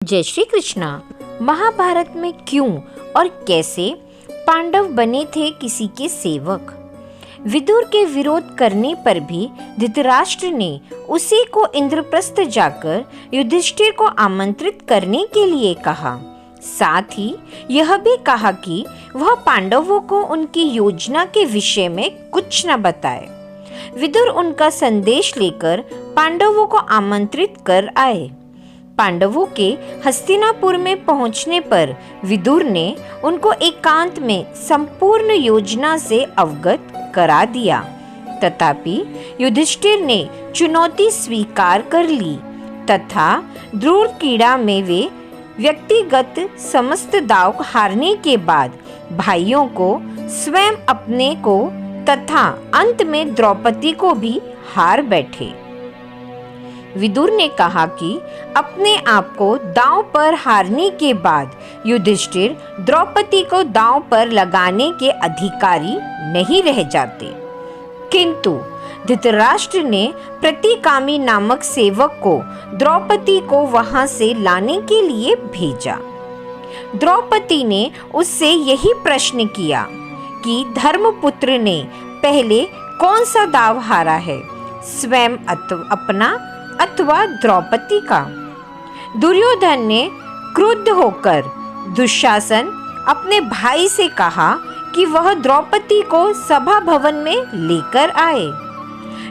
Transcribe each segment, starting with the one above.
जय श्री कृष्णा। महाभारत में क्यों और कैसे पांडव बने थे किसी के सेवक? विदुर के विरोध करने पर भी धृतराष्ट्र ने उसी को इंद्रप्रस्थ जाकर युधिष्ठिर को आमंत्रित करने के लिए कहा। साथ ही यह भी कहा कि वह पांडवों को उनकी योजना के विषय में कुछ न बताए। विदुर उनका संदेश लेकर पांडवों को आमंत्रित कर आए। पांडवों के हस्तिनापुर में पहुंचने पर विदुर ने उनको एकांत में संपूर्ण योजना से अवगत करा दिया। तथापि युधिष्ठिर ने चुनौती स्वीकार कर ली तथा द्रुढ़ क्रीड़ा में वे व्यक्तिगत समस्त दांव हारने के बाद भाइयों को, स्वयं अपने को तथा अंत में द्रौपदी को भी हार बैठे। विदुर ने कहा कि अपने आप को दांव पर हारने के बाद युधिष्ठिर द्रौपदी को दांव पर लगाने के अधिकारी नहीं रह जाते। किंतु धृतराष्ट्र ने प्रतिकामी नामक सेवक को द्रौपदी को वहां से लाने के लिए भेजा। द्रौपदी ने उससे यही प्रश्न किया कि धर्मपुत्र ने पहले कौन सा दांव हारा है, स्वयं अपना अथवा द्रौपदी का? दुर्योधन ने क्रुद्ध होकर दुशासन अपने भाई से कहा कि वह द्रौपदी को सभा भवन में लेकर आए।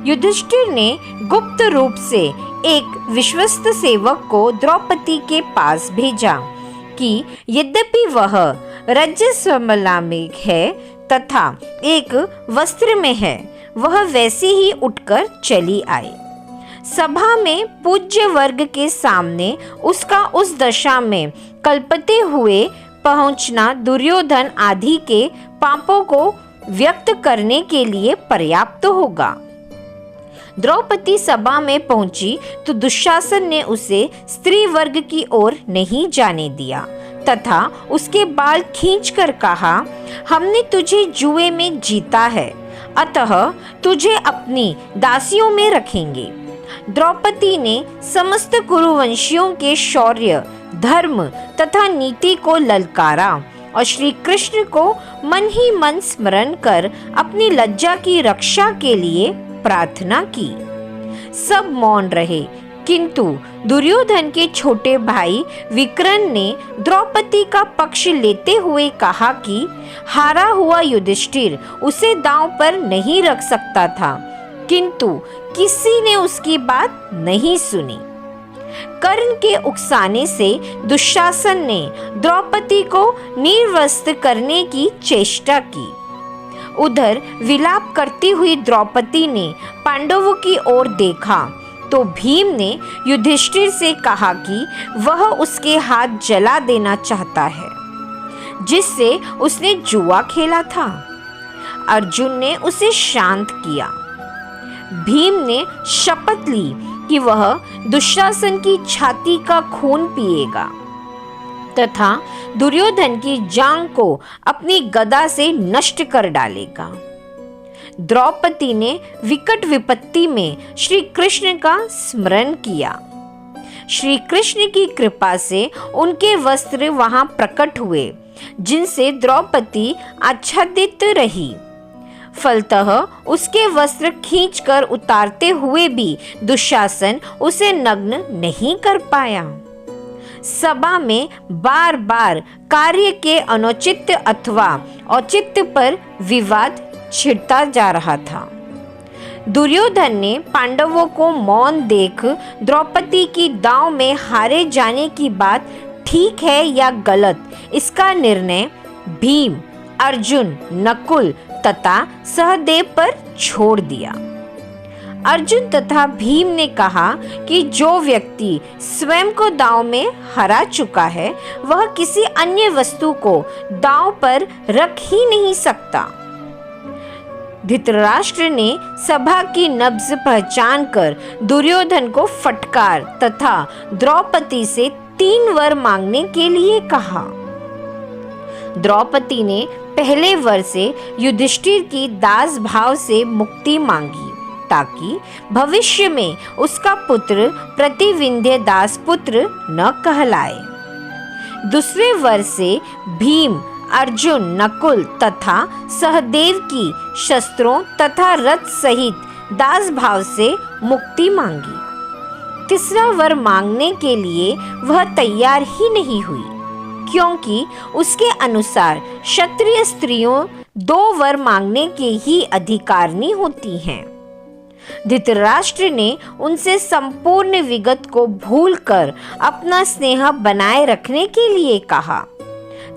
युधिष्ठिर ने गुप्त रूप से एक विश्वस्त सेवक को द्रौपदी के पास भेजा कि यद्यपि वह रजस्वला में है तथा एक वस्त्र में है, वह वैसे ही उठकर चली आई। सभा में पूज्य वर्ग के सामने उसका उस दशा में कल्पते हुए पहुंचना दुर्योधन आदि के पापों को व्यक्त करने के लिए पर्याप्त होगा। द्रौपदी सभा में पहुंची तो दुशासन ने उसे स्त्री वर्ग की ओर नहीं जाने दिया तथा उसके बाल खींचकर कहा, हमने तुझे जुए में जीता है, अतः तुझे अपनी दासियों में रखेंगे। द्रौपदी ने समस्त कुरुवंशियों के शौर्य, धर्म तथा नीति को ललकारा और श्री कृष्ण को मन ही मन स्मरण कर अपनी लज्जा की रक्षा के लिए प्रार्थना की। सब मौन रहे, किंतु दुर्योधन के छोटे भाई विकर्ण ने द्रौपदी का पक्ष लेते हुए कहा कि हारा हुआ युधिष्ठिर उसे दांव पर नहीं रख सकता था, किंतु किसी ने उसकी बात नहीं सुनी। कर्ण के उकसाने से दुशासन ने द्रौपदी को निर्वस्त्र करने की चेष्टा की। उधर विलाप करती हुई द्रौपदी ने पांडवों की ओर देखा तो भीम ने युधिष्ठिर से कहा कि वह उसके हाथ जला देना चाहता है, जिससे उसने जुआ खेला था। अर्जुन ने उसे शांत किया। भीम ने शपथ ली कि वह दुशासन की छाती का खून पिएगा तथा दुर्योधन की जांग को अपनी गदा से नष्ट कर डालेगा। द्रौपदी ने विकट विपत्ति में श्री कृष्ण का स्मरण किया। श्री कृष्ण की कृपा से उनके वस्त्र वहां प्रकट हुए, जिनसे द्रौपदी आच्छादित रही। फलतः उसके वस्त्र खींचकर उतारते हुए भी दुशासन उसे नग्न नहीं कर पाया। सभा में बार बार कार्य के अनुचित अथवा औचित्य पर विवाद छिड़ता जा रहा था। दुर्योधन ने पांडवों को मौन देख द्रौपदी की दांव में हारे जाने की बात ठीक है या गलत, इसका निर्णय भीम, अर्जुन, नकुल तथा सहदेव पर छोड़ दिया। अर्जुन तथा भीम ने कहा कि जो व्यक्ति स्वयं को दांव में हरा चुका है, वह किसी अन्य वस्तु को दांव पर रख ही नहीं सकता। धृतराष्ट्र ने सभा की नब्ज पहचान कर दुर्योधन को फटकार तथा द्रौपदी से 3 वर मांगने के लिए कहा। द्रौपदी ने पहले वर से युधिष्ठिर की दास भाव से मुक्ति मांगी ताकि भविष्य में उसका पुत्र प्रतिविंध्य दास पुत्र न कहलाए। दूसरे वर से भीम, अर्जुन, नकुल तथा सहदेव की शस्त्रों तथा रथ सहित दास भाव से मुक्ति मांगी। तीसरा वर मांगने के लिए वह तैयार ही नहीं हुई, क्योंकि उसके अनुसार क्षत्रिय स्त्रियों 2 वर मांगने के ही अधिकारिणी होती हैं। धृतराष्ट्र ने उनसे संपूर्ण विगत को भूलकर अपना स्नेह बनाए रखने के लिए कहा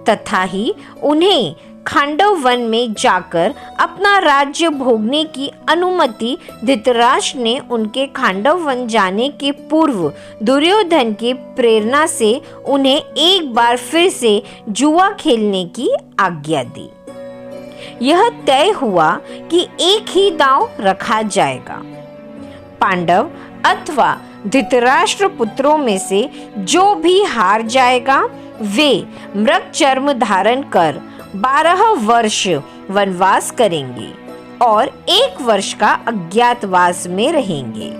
तथा ही उन्हें खांडव वन में जाकर अपना राज्य भोगने की अनुमति धृतराष्ट्र ने उनके खांडव वन जाने के पूर्व दुर्योधन की प्रेरणा से उन्हें एक बार फिर से जुआ खेलने की आज्ञा दी। यह तय हुआ कि एक ही दांव रखा जाएगा। पांडव अथवा धृतराष्ट्र पुत्रों में से जो भी हार जाएगा वे मृग चर्म धारण कर 12 वर्ष वनवास करेंगे और 1 वर्ष का अज्ञातवास में रहेंगे।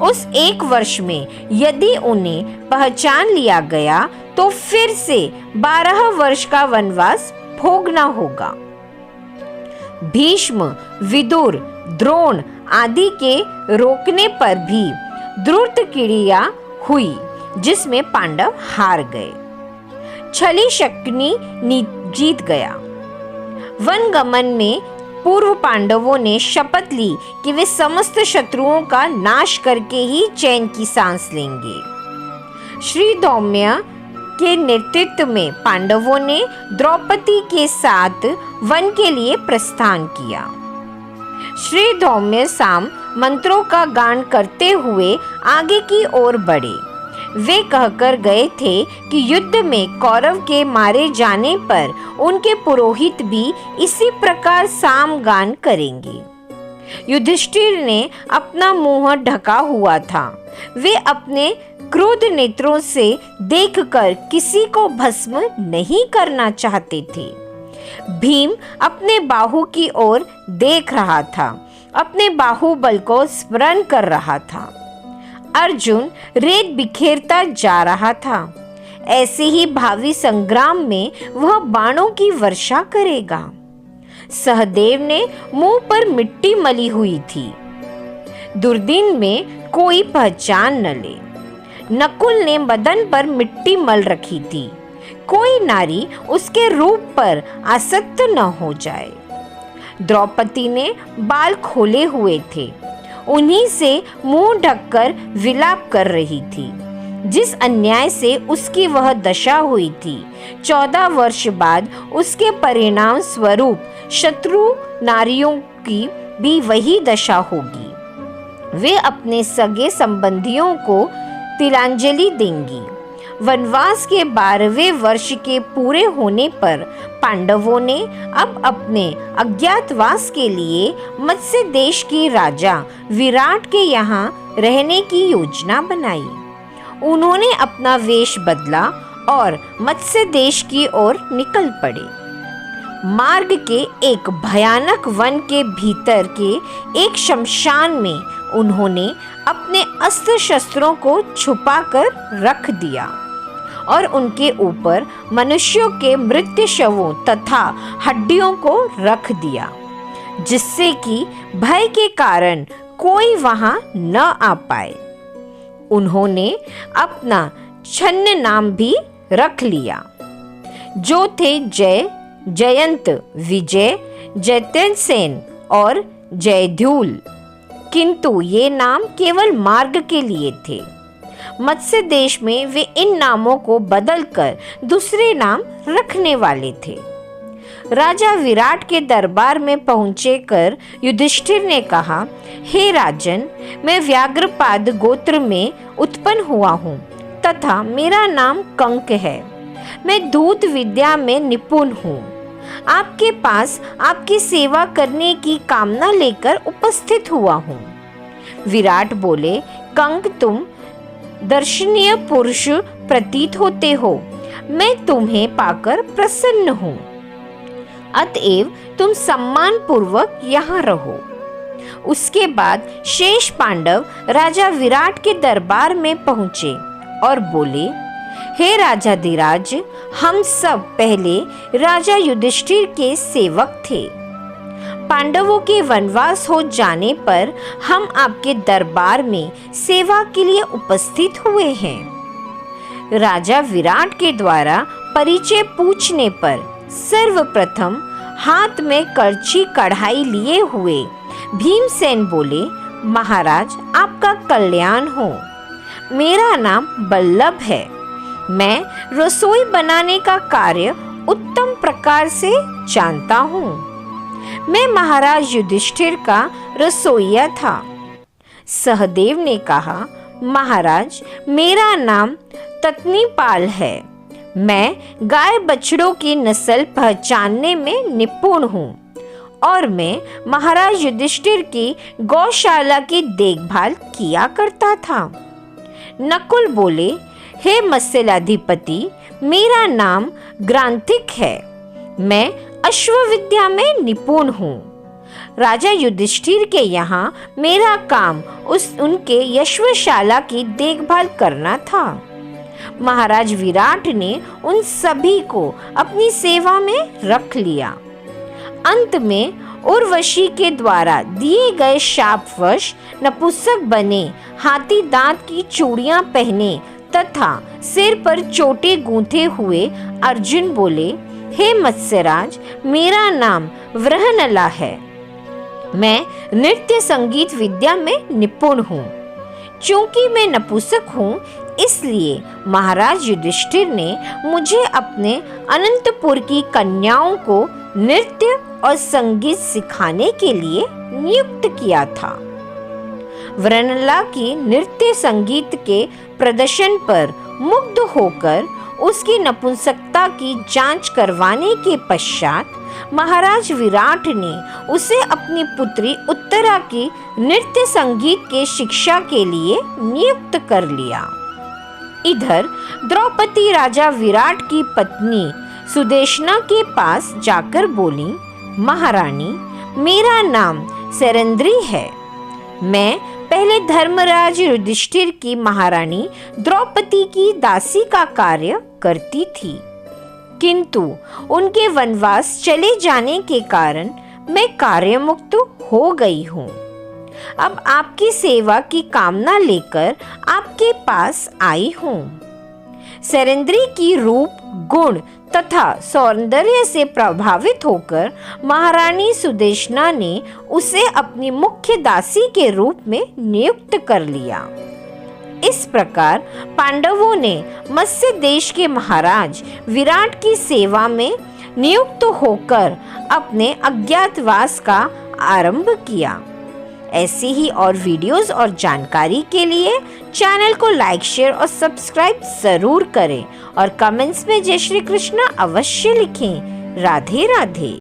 उस 1 वर्ष में यदि उन्हें पहचान लिया गया तो फिर से 12 वर्ष का वनवास भोगना होगा। भीष्म, विदुर, द्रोण आदि के रोकने पर भी द्रुत क्रीड़ा हुई, जिसमें पांडव हार गए। छली शकुनी जीत गया। वन गमन में पूर्व पांडवों ने शपथ ली कि वे समस्त शत्रुओं का नाश करके ही चैन की सांस लेंगे। श्री धौम्य के नेतृत्व में पांडवों ने द्रौपदी के साथ वन के लिए प्रस्थान किया। श्री धौम्य साम मंत्रों का गान करते हुए आगे की ओर बढ़े। वे कहकर गए थे कि युद्ध में कौरव के मारे जाने पर उनके पुरोहित भी इसी प्रकार साम गान करेंगे। युधिष्ठिर ने अपना मुंह ढका हुआ था। वे अपने क्रोध नेत्रों से देखकर किसी को भस्म नहीं करना चाहते थे। भीम अपने बाहु की ओर देख रहा था, अपने बाहुबल को स्मरण कर रहा था। अर्जुन रेत बिखेरता जा रहा था। ऐसे ही भावी संग्राम में वह बाणों की वर्षा करेगा। सहदेव ने मुंह पर मिट्टी मली हुई थी, दुर्दिन में कोई पहचान न ले। नकुल ने बदन पर मिट्टी मल रखी थी, कोई नारी उसके रूप पर आसक्त न हो जाए। द्रौपदी ने बाल खोले हुए थे, उन्हीं से मुंह ढककर विलाप कर रही थी। जिस अन्याय से उसकी वह दशा हुई थी, 14 वर्ष बाद उसके परिणाम स्वरूप शत्रु नारियों की भी वही दशा होगी। वे अपने सगे संबंधियों को तिलांजलि देंगी। वनवास के 12वें वर्ष के पूरे होने पर पांडवों ने अब अपने अज्ञातवास के लिए मत्स्य देश के राजा विराट के यहाँ रहने की योजना बनाई। उन्होंने अपना वेश बदला और मत्स्य देश की ओर निकल पड़े। मार्ग के एक भयानक वन के भीतर के एक शमशान में उन्होंने अपने अस्त्र शस्त्रों को छुपाकर रख दिया और उनके ऊपर मनुष्यों के मृत शवों तथा हड्डियों को रख दिया, जिससे कि भय के कारण कोई वहां न आ पाए। उन्होंने अपना छन्न नाम भी रख लिया, जो थे जय, जयंत, विजय, जयद्रथसेन और जयद्यूल, किंतु ये नाम केवल मार्ग के लिए थे। मत्स्य देश में वे इन नामों को बदलकर दूसरे नाम रखने वाले थे। राजा विराट के दरबार में पहुंचे कर युधिष्ठिर ने कहा, हे राजन, मैं व्याघ्रपाद गोत्र में उत्पन्न हुआ हूँ तथा मेरा नाम कंक है। मैं दूत विद्या में निपुण हूँ। आपके पास आपकी सेवा करने की कामना लेकर उपस्थित हुआ हूँ। विराट बोले, कंक, तुम दर्शनीय पुरुष प्रतीत होते हो। मैं तुम्हें पाकर प्रसन्न हूँ, अतएव तुम सम्मान पूर्वक यहाँ रहो। उसके बाद शेष पांडव राजा विराट के दरबार में पहुँचे और बोले, हे राजाधिराज, हम सब पहले राजा युधिष्ठिर के सेवक थे। पांडवों के वनवास हो जाने पर हम आपके दरबार में सेवा के लिए उपस्थित हुए हैं। राजा विराट के द्वारा परिचय पूछने पर सर्वप्रथम हाथ में करछी कढ़ाई लिए हुए भीमसेन बोले, महाराज आपका कल्याण हो। मेरा नाम बल्लभ है। मैं रसोई बनाने का कार्य उत्तम प्रकार से जानता हूँ। मैं महाराज युधिष्ठिर का रसोइया था। सहदेव ने कहा, महाराज मेरा नाम तत्नीपाल है। मैं गाय बछड़ों की नस्ल पहचानने में निपुण हूँ और मैं महाराज युधिष्ठिर की गौशाला की देखभाल किया करता था। नकुल बोले, हे मत्स्याधिपति, मेरा नाम ग्रांथिक है। मैं अश्वविद्या में निपुण हूँ। राजा युधिष्ठिर के यहाँ मेरा काम उनके यशवशाला की देखभाल करना था। महाराज विराट ने उन सभी को अपनी सेवा में रख लिया। अंत में उर्वशी के द्वारा दिए गए शापवश नपुंसक बने, हाथी दांत की चूड़ियां पहने तथा सिर पर चोटे गूंथे हुए अर्जुन बोले, हे मत्स्यराज, मेरा नाम वृहनला है। मैं नृत्य संगीत विद्या में निपुण हूँ। चूंकि मैं नपुंसक हूँ, इसलिए महाराज युधिष्ठिर ने मुझे अपने अनंतपुर की कन्याओं को नृत्य और संगीत सिखाने के लिए नियुक्त किया था। वृहनला की नृत्य संगीत के प्रदर्शन पर मुग्ध होकर उसकी नपुंसकता की जांच करवाने के पश्चात महाराज विराट ने उसे अपनी पुत्री उत्तरा की नृत्य संगीत के शिक्षा के लिए नियुक्त कर लिया। इधर द्रौपदी राजा विराट की पत्नी सुदेशना के पास जाकर बोली, महारानी मेरा नाम सेरेंद्री है। मैं पहले धर्मराज युधिष्ठिर की महारानी द्रौपदी की दासी का कार्य करती थी, किंतु उनके वनवास चले जाने के कारण मैं कार्यमुक्त हो गई हूँ। अब आपकी सेवा की कामना लेकर आपके पास आई हूँ। सेरेंद्री की रूप, गुण तथा सौंदर्य से प्रभावित होकर महारानी सुदेशना ने उसे अपनी मुख्य दासी के रूप में नियुक्त कर लिया। इस प्रकार पांडवों ने मत्स्य देश के महाराज विराट की सेवा में नियुक्त होकर अपने अज्ञातवास का आरंभ किया। ऐसी ही और वीडियोस और जानकारी के लिए चैनल को लाइक, शेयर और सब्सक्राइब जरूर करें और कमेंट्स में जय श्री कृष्ण अवश्य लिखें। राधे राधे।